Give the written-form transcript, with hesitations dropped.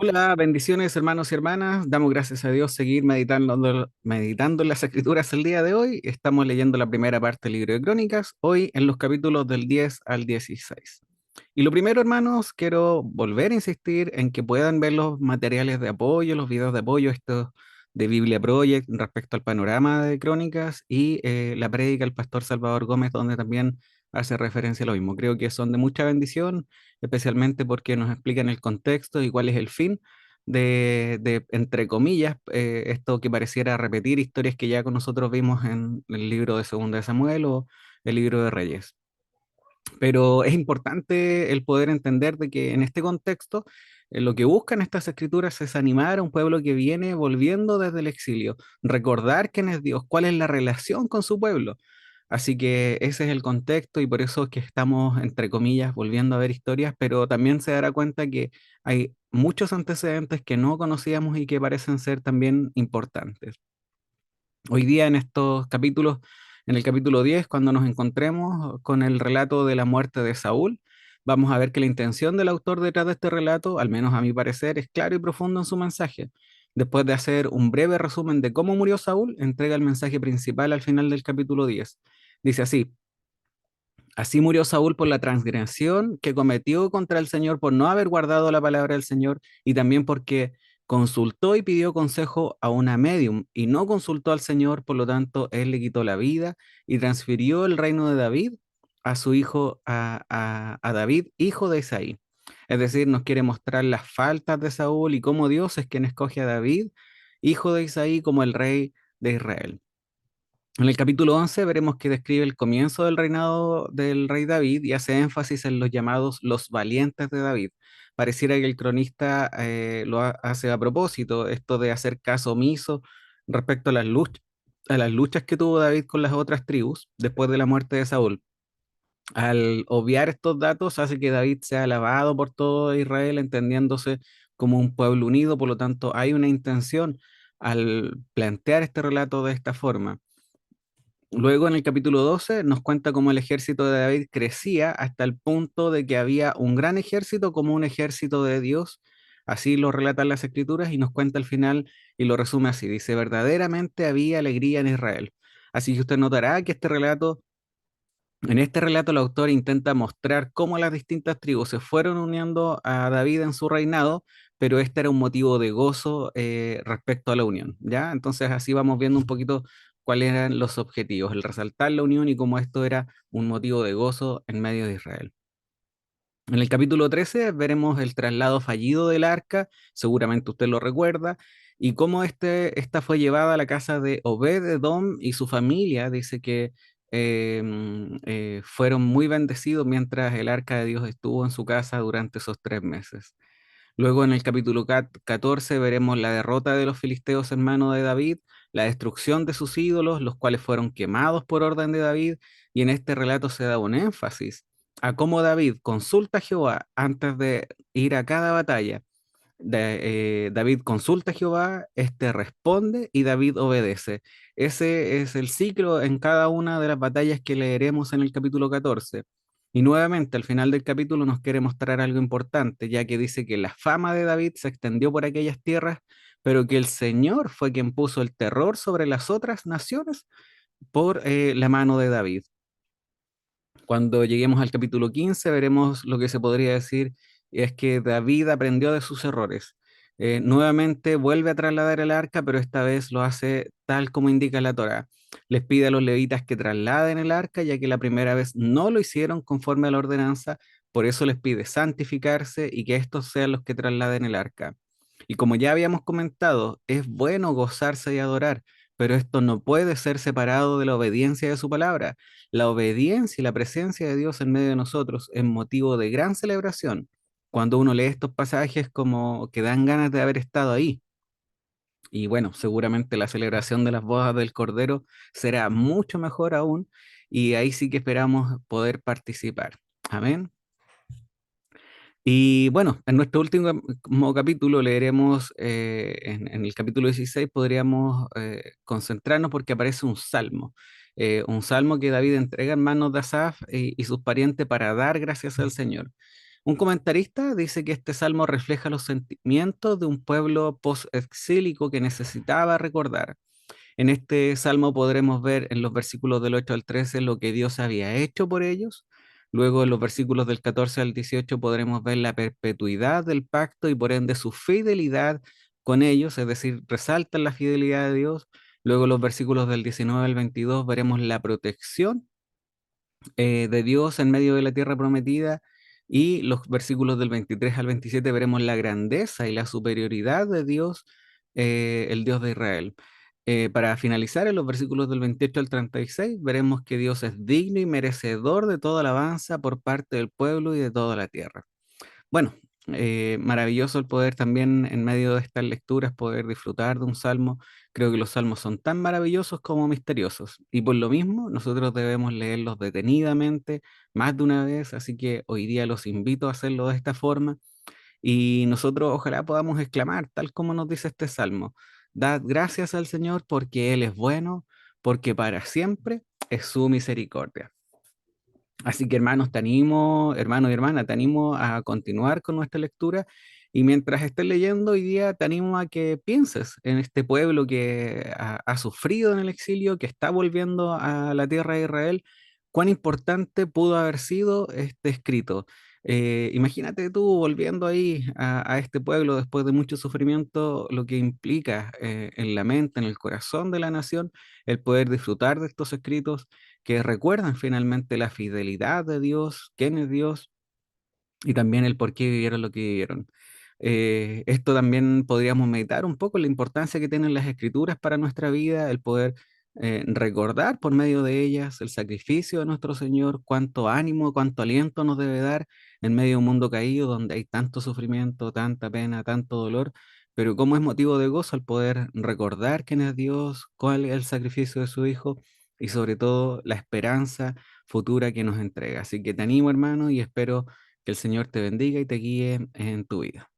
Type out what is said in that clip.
Hola, bendiciones hermanos y hermanas. Damos gracias a Dios seguir meditando en las escrituras el día de hoy. Estamos leyendo la primera parte del libro de Crónicas, hoy en los capítulos del 10 al 16. Y lo primero, hermanos, quiero volver a insistir en que puedan ver los materiales de apoyo, los videos de apoyo, estos de Biblia Project respecto al panorama de Crónicas y la prédica del pastor Salvador Gómez, donde también hace referencia a lo mismo. Creo que son de mucha bendición, especialmente porque nos explican el contexto y cuál es el fin entre comillas, esto que pareciera repetir historias que ya con nosotros vimos en el libro de Segunda de Samuel o el libro de Reyes. Pero es importante el poder entender de que en este contexto lo que buscan estas escrituras es animar a un pueblo que viene volviendo desde el exilio, recordar quién es Dios, cuál es la relación con su pueblo. Así que ese es el contexto y por eso es que estamos, entre comillas, volviendo a ver historias, pero también se dará cuenta que hay muchos antecedentes que no conocíamos y que parecen ser también importantes. Hoy día en estos capítulos, en el capítulo 10, cuando nos encontremos con el relato de la muerte de Saúl, vamos a ver que la intención del autor detrás de este relato, al menos a mi parecer, es claro y profundo en su mensaje. Después de hacer un breve resumen de cómo murió Saúl, entrega el mensaje principal al final del capítulo 10. Dice así: Así murió Saúl por la transgresión que cometió contra el Señor, por no haber guardado la palabra del Señor, y también porque consultó y pidió consejo a una medium, y no consultó al Señor, por lo tanto, él le quitó la vida y transfirió el reino de David a su hijo, a David, hijo de Isaí. Es decir, nos quiere mostrar las faltas de Saúl y cómo Dios es quien escoge a David, hijo de Isaí, como el rey de Israel. En el capítulo 11 veremos que describe el comienzo del reinado del rey David y hace énfasis en los llamados los valientes de David. Pareciera que el cronista hace a propósito, esto de hacer caso omiso respecto a las luchas que tuvo David con las otras tribus después de la muerte de Saúl. Al obviar estos datos hace que David sea alabado por todo Israel, entendiéndose como un pueblo unido. Por lo tanto, hay una intención al plantear este relato de esta forma. Luego en el capítulo 12 nos cuenta cómo el ejército de David crecía hasta el punto de que había un gran ejército como un ejército de Dios. Así lo relatan las escrituras y nos cuenta al final y lo resume así. Dice, verdaderamente había alegría en Israel. Así que usted notará que en este relato el autor intenta mostrar cómo las distintas tribus se fueron uniendo a David en su reinado, pero este era un motivo de gozo respecto a la unión, ¿ya? Entonces así vamos viendo un poquito cuáles eran los objetivos, el resaltar la unión y cómo esto era un motivo de gozo en medio de Israel. En el capítulo 13 veremos el traslado fallido del arca, seguramente usted lo recuerda, y cómo esta fue llevada a la casa de Obed-Edom y su familia. Dice que fueron muy bendecidos mientras el arca de Dios estuvo en su casa durante esos 3 meses. Luego en el capítulo 14 veremos la derrota de los filisteos en mano de David, la destrucción de sus ídolos, los cuales fueron quemados por orden de David, y en este relato se da un énfasis a cómo David consulta a Jehová antes de ir a cada batalla. David consulta a Jehová, este responde y David obedece. Ese es el ciclo en cada una de las batallas que leeremos en el capítulo 14. Y nuevamente al final del capítulo nos quiere mostrar algo importante, ya que dice que la fama de David se extendió por aquellas tierras, pero que el Señor fue quien puso el terror sobre las otras naciones por la mano de David. Cuando lleguemos al capítulo 15 veremos lo que se podría decir es que David aprendió de sus errores. Nuevamente vuelve a trasladar el arca, pero esta vez lo hace tal como indica la Torá. Les pide a los levitas que trasladen el arca, ya que la primera vez no lo hicieron conforme a la ordenanza, por eso les pide santificarse y que estos sean los que trasladen el arca. Y como ya habíamos comentado, es bueno gozarse y adorar, pero esto no puede ser separado de la obediencia de su palabra. La obediencia y la presencia de Dios en medio de nosotros es motivo de gran celebración. Cuando uno lee estos pasajes como que dan ganas de haber estado ahí. Y bueno, seguramente la celebración de las bodas del Cordero será mucho mejor aún y ahí sí que esperamos poder participar. Amén. Y bueno, en nuestro último capítulo leeremos, en el capítulo 16 podríamos concentrarnos porque aparece un salmo que David entrega en manos de Asaf y sus parientes para dar gracias al Señor. Un comentarista dice que este salmo refleja los sentimientos de un pueblo post-exílico que necesitaba recordar. En este salmo podremos ver en los versículos del 8 al 13 lo que Dios había hecho por ellos. Luego en los versículos del 14 al 18 podremos ver la perpetuidad del pacto y por ende su fidelidad con ellos, es decir, resaltan la fidelidad de Dios. Luego en los versículos del 19 al 22 veremos la protección de Dios en medio de la tierra prometida. Y los versículos del 23 al 27 veremos la grandeza y la superioridad de Dios, el Dios de Israel. Para finalizar, en los versículos del 28 al 36 veremos que Dios es digno y merecedor de toda alabanza por parte del pueblo y de toda la tierra. Bueno, maravilloso el poder también en medio de estas lecturas poder disfrutar de un salmo. Creo que los salmos son tan maravillosos como misteriosos y por lo mismo nosotros debemos leerlos detenidamente más de una vez, así que hoy día los invito a hacerlo de esta forma y nosotros ojalá podamos exclamar, tal como nos dice este salmo: dad gracias al Señor porque Él es bueno, porque para siempre es su misericordia. Así que hermanos, te animo, hermano y hermana, te animo a continuar con nuestra lectura y mientras estés leyendo hoy día, te animo a que pienses en este pueblo que ha sufrido en el exilio, que está volviendo a la tierra de Israel, cuán importante pudo haber sido este escrito. Imagínate tú volviendo ahí a este pueblo después de mucho sufrimiento, lo que implica en la mente, en el corazón de la nación, el poder disfrutar de estos escritos que recuerdan finalmente la fidelidad de Dios, quién es Dios y también el por qué vivieron lo que vivieron. Esto también podríamos meditar un poco la importancia que tienen las escrituras para nuestra vida, el poder recordar por medio de ellas el sacrificio de nuestro Señor, cuánto ánimo, cuánto aliento nos debe dar en medio de un mundo caído donde hay tanto sufrimiento, tanta pena, tanto dolor, pero cómo es motivo de gozo el poder recordar quién es Dios, cuál es el sacrificio de su Hijo y sobre todo la esperanza futura que nos entrega. Así que te animo, hermano, y espero que el Señor te bendiga y te guíe en tu vida.